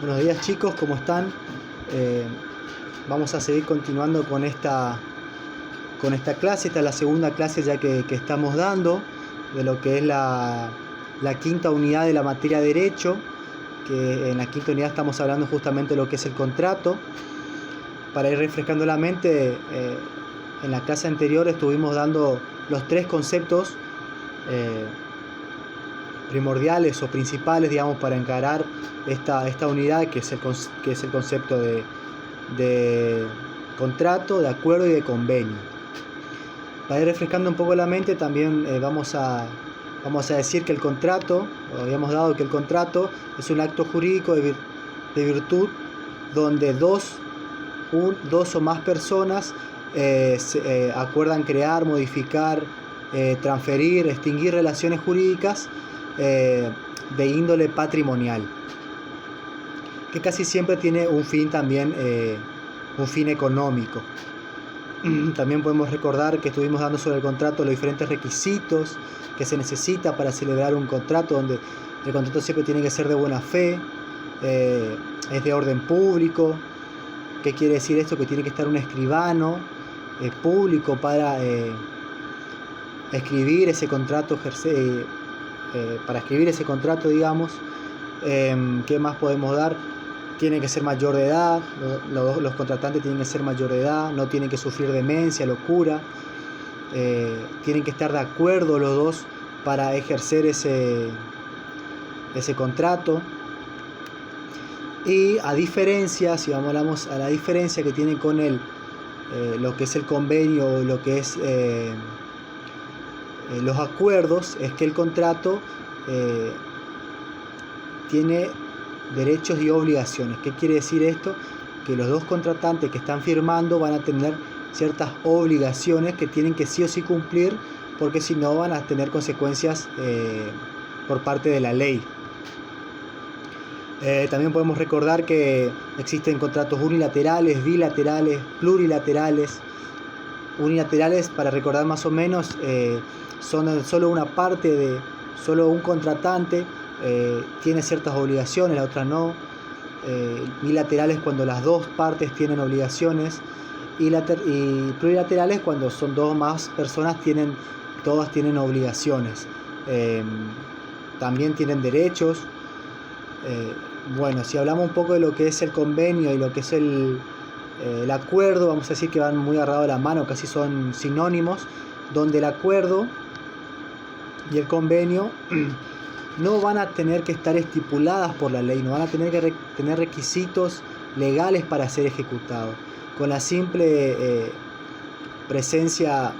Buenos días chicos, ¿cómo están? Vamos a seguir continuando con esta clase. Esta es la segunda clase ya que estamos dando de lo que es la quinta unidad de la materia Derecho, que en la quinta unidad estamos hablando justamente de lo que es el contrato. Para ir refrescando la mente, en la clase anterior estuvimos dando los tres conceptos primordiales o principales, digamos, para encarar esta unidad, que es el concepto de contrato, de acuerdo y de convenio. Para ir refrescando un poco la mente, también vamos a decir que el contrato, habíamos dado que el contrato es un acto jurídico de virtud donde dos o más personas acuerdan crear, modificar, transferir, extinguir relaciones jurídicas de índole patrimonial, que casi siempre tiene un fin también, un fin económico. También podemos recordar que estuvimos dando sobre el contrato los diferentes requisitos que se necesita para celebrar un contrato, donde el contrato siempre tiene que ser de buena fe, es de orden público. ¿Qué quiere decir esto? Que tiene que estar un escribano público para escribir ese contrato, digamos. ¿Qué más podemos dar? Tiene que ser mayor de edad, los contratantes tienen que ser mayor de edad, no tienen que sufrir demencia, locura, tienen que estar de acuerdo los dos para ejercer ese contrato. Y a diferencia, si hablamos a la diferencia que tiene con lo que es el convenio o lo que es los acuerdos, es que el contrato tiene derechos y obligaciones. ¿Qué quiere decir esto? Que los dos contratantes que están firmando van a tener ciertas obligaciones que tienen que sí o sí cumplir, porque si no van a tener consecuencias por parte de la ley. También podemos recordar que existen contratos unilaterales, bilaterales, plurilaterales. Unilaterales, para recordar más o menos, son solo una parte solo un contratante tiene ciertas obligaciones, la otra no. Bilaterales cuando las dos partes tienen obligaciones, y plurilaterales cuando son dos o más personas, todas tienen obligaciones. También tienen derechos. Bueno, si hablamos un poco de lo que es el convenio y lo que es el acuerdo, vamos a decir que van muy agarrados de la mano, casi son sinónimos, donde el acuerdo y el convenio no van a tener que estar estipuladas por la ley, no van a tener que tener requisitos legales para ser ejecutados. Con la simple presencia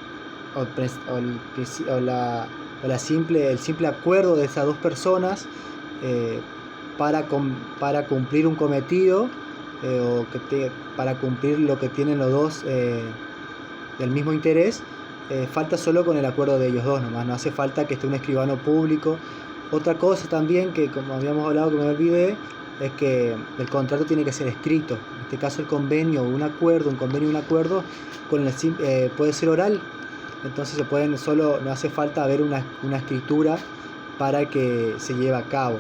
el simple acuerdo de esas dos personas para cumplir un cometido, para cumplir lo que tienen los dos del mismo interés, falta solo con el acuerdo de ellos dos nomás, no hace falta que esté un escribano público. Otra cosa también que, como habíamos hablado, que me olvidé, es que el contrato tiene que ser escrito. En este caso el convenio o un convenio y un acuerdo puede ser oral, entonces no hace falta haber una escritura para que se lleve a cabo.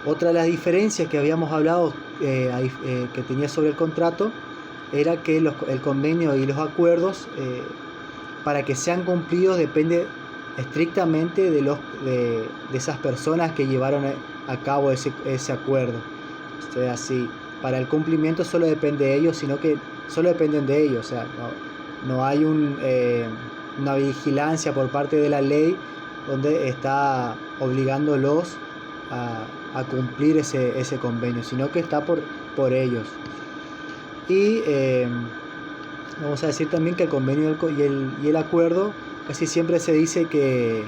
Otra de las diferencias que habíamos hablado que tenía sobre el contrato era que el convenio y los acuerdos, para que sean cumplidos, depende estrictamente de esas personas que llevaron a cabo ese acuerdo. O sea, si para el cumplimiento solo depende de ellos, sino que solo dependen de ellos. O sea, no hay una vigilancia por parte de la ley donde está obligándolos a cumplir ese convenio, sino que está por ellos. Y vamos a decir también que el convenio y el acuerdo casi siempre se dice que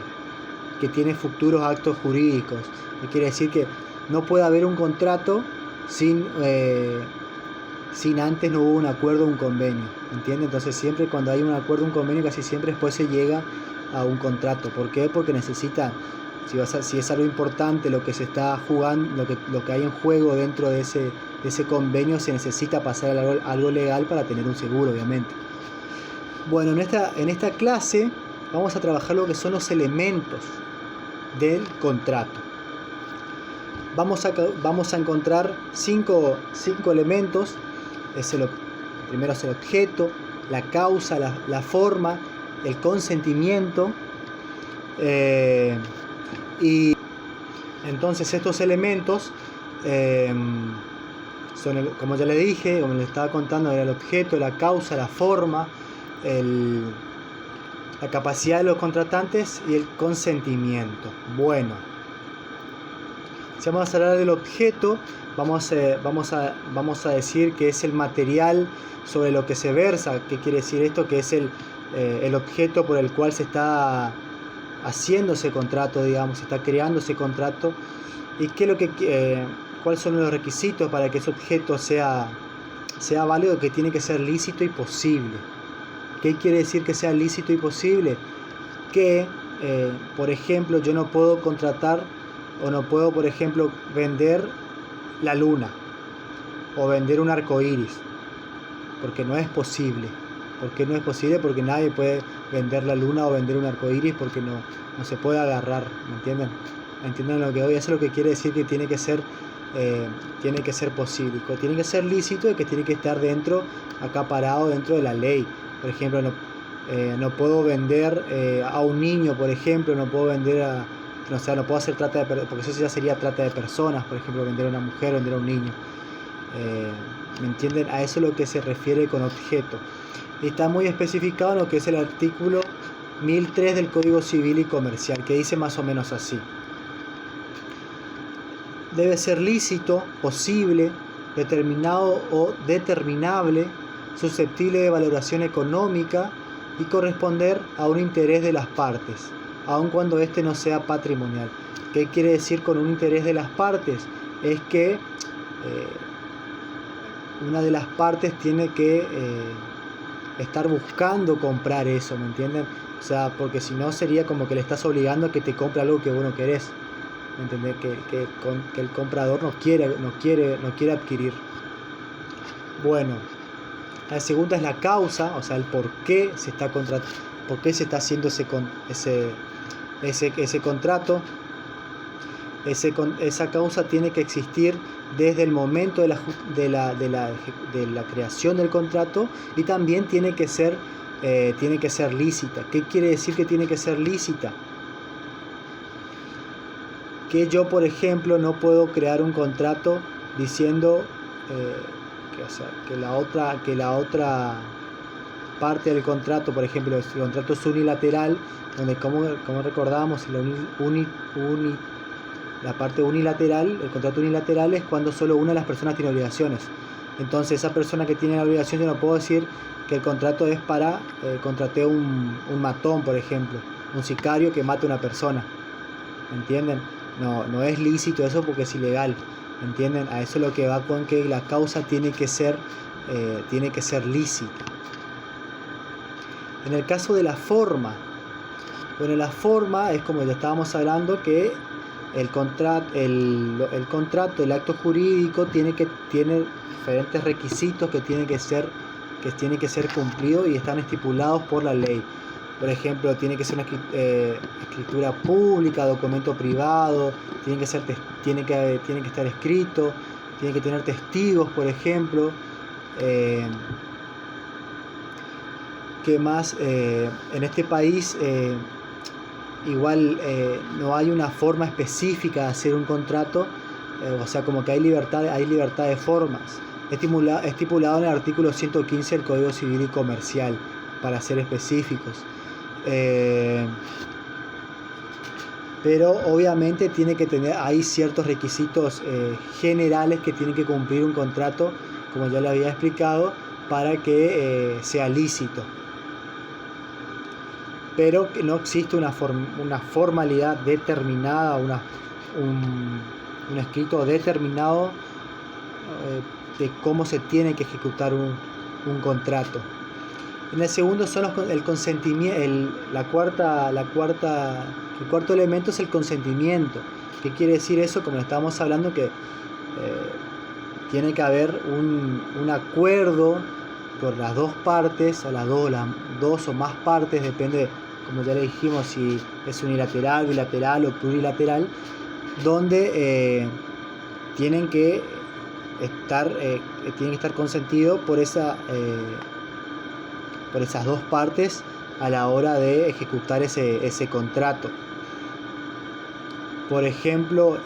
tiene futuros actos jurídicos. Quiere decir que no puede haber un contrato sin antes no hubo un acuerdo o un convenio, ¿entiende? Entonces siempre cuando hay un acuerdo o un convenio, casi siempre después se llega a un contrato. ¿Por qué? Porque necesita, si es algo importante lo que se está jugando, lo que hay en juego dentro de ese convenio, se necesita pasar algo legal para tener un seguro, obviamente. Bueno, en esta clase vamos a trabajar lo que son los elementos del contrato. vamos a encontrar cinco elementos. Primero es el objeto, la causa, la forma, el consentimiento. Y entonces estos elementos son, como ya le dije, como les estaba contando, era el objeto, la causa, la forma, la capacidad de los contratantes y el consentimiento. Bueno, si vamos a hablar del objeto, vamos a decir que es el material sobre lo que se versa. ¿Qué quiere decir esto? Que es el objeto por el cual se está haciendo ese contrato, digamos, se está creando ese contrato. ¿Y cuáles son los requisitos para que ese objeto sea válido? Que tiene que ser lícito y posible. ¿Qué quiere decir que sea lícito y posible? Que, por ejemplo, yo no puedo contratar o no puedo, por ejemplo, vender la luna o vender un arco iris, porque no es posible. ¿Por qué no es posible? Porque nadie puede vender la luna o vender un arco iris, porque no se puede agarrar, ¿me entienden? ¿Entienden lo que voy? Eso es lo que quiere decir que tiene que ser posible, tiene que ser lícito y que tiene que estar acaparado dentro de la ley. Por ejemplo, no puedo vender a un niño, por ejemplo, no puedo vender no puedo hacer trata de personas, porque eso ya sería trata de personas, por ejemplo, vender a una mujer, vender a un niño. ¿Me entienden? A eso es lo que se refiere con objeto. Y está muy especificado en lo que es el artículo 1003 del Código Civil y Comercial, que dice más o menos así: debe ser lícito, posible, determinado o determinable, susceptible de valoración económica y corresponder a un interés de las partes, aun cuando éste no sea patrimonial. ¿Qué quiere decir con un interés de las partes? Es que una de las partes tiene que estar buscando comprar eso, ¿me entienden? O sea, porque si no sería como que le estás obligando a que te compre algo que vos no querés. ¿Me entendés? Que el comprador no quiere adquirir. Bueno, la segunda es la causa, o sea, el por qué se está haciendo ese contrato. Esa causa tiene que existir desde el momento de la creación del contrato, y también tiene que ser lícita. ¿Qué quiere decir que tiene que ser lícita? Que yo, por ejemplo, no puedo crear un contrato diciendo que la otra parte del contrato, por ejemplo, el contrato es unilateral, donde como recordamos, la parte unilateral, el contrato unilateral es cuando solo una de las personas tiene obligaciones. Entonces, esa persona que tiene la obligación, yo no puedo decir que el contrato es para contraté un matón, por ejemplo, un sicario que mate a una persona. ¿Entienden? No es lícito eso, porque es ilegal. ¿Entienden? A eso es lo que va con que la causa tiene que ser lícita. En el caso de la forma, bueno, la forma es como ya estábamos hablando, que el contrato, el acto jurídico tiene diferentes requisitos que tienen que ser cumplidos y están estipulados por la ley. Por ejemplo, tiene que ser una escritura pública, documento privado, tiene que estar escrito, tiene que tener testigos, por ejemplo. ¿Qué más? En este país igual no hay una forma específica de hacer un contrato, o sea, como que hay libertad de formas. Estipulado en el artículo 115 del Código Civil y Comercial, para ser específicos. Pero obviamente hay ciertos requisitos generales que tiene que cumplir un contrato, como ya le había explicado, para que sea lícito. Pero que no existe una formalidad determinada, un escrito determinado de cómo se tiene que ejecutar un contrato. En el segundo son el consentimiento. El cuarto elemento es el consentimiento. ¿Qué quiere decir eso? Como estábamos hablando, que tiene que haber un acuerdo por las dos partes, o las dos o más partes, depende, como ya le dijimos, si es unilateral, bilateral o plurilateral, donde tienen que estar consentidos por esas dos partes a la hora de ejecutar ese contrato. Por ejemplo,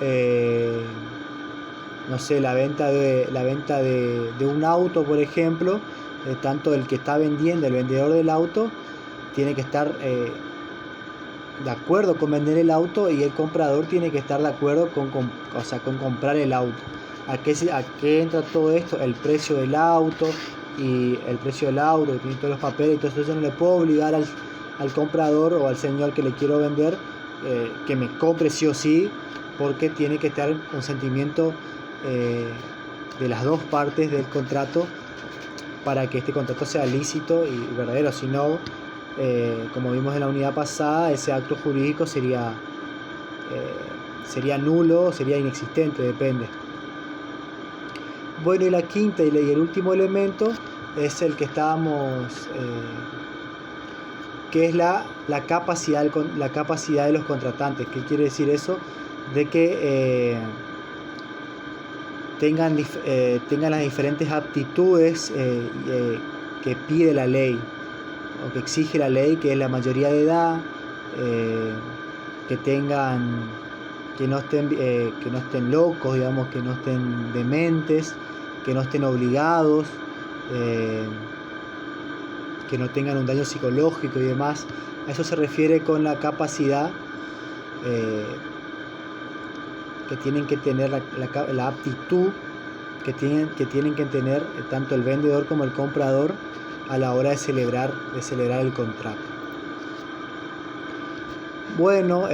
no sé, la venta de un auto, por ejemplo, tanto el que está vendiendo, el vendedor del auto, tiene que estar de acuerdo con vender el auto, y el comprador tiene que estar de acuerdo con comprar el auto. ¿A qué entra todo esto? El precio del auto, y el precio del auto, que tiene todos los papeles, y todo eso. Yo no le puedo obligar al comprador o al señor que le quiero vender que me compre sí o sí, porque tiene que estar el consentimiento de las dos partes del contrato para que este contrato sea lícito y verdadero. Si no, como vimos en la unidad pasada, ese acto jurídico sería nulo, sería inexistente, depende. Bueno, y la quinta y el último elemento es el que estábamos, que es la capacidad de los contratantes. ¿Qué quiere decir eso? De que tengan las diferentes aptitudes que pide la ley, o que exige la ley, que es la mayoría de edad, que no estén locos, digamos, que no estén dementes, que no estén obligados, que no tengan un daño psicológico y demás. A eso se refiere con la capacidad, que tienen que tener la aptitud que tienen que tener tanto el vendedor como el comprador a la hora de celebrar el contrato. Bueno,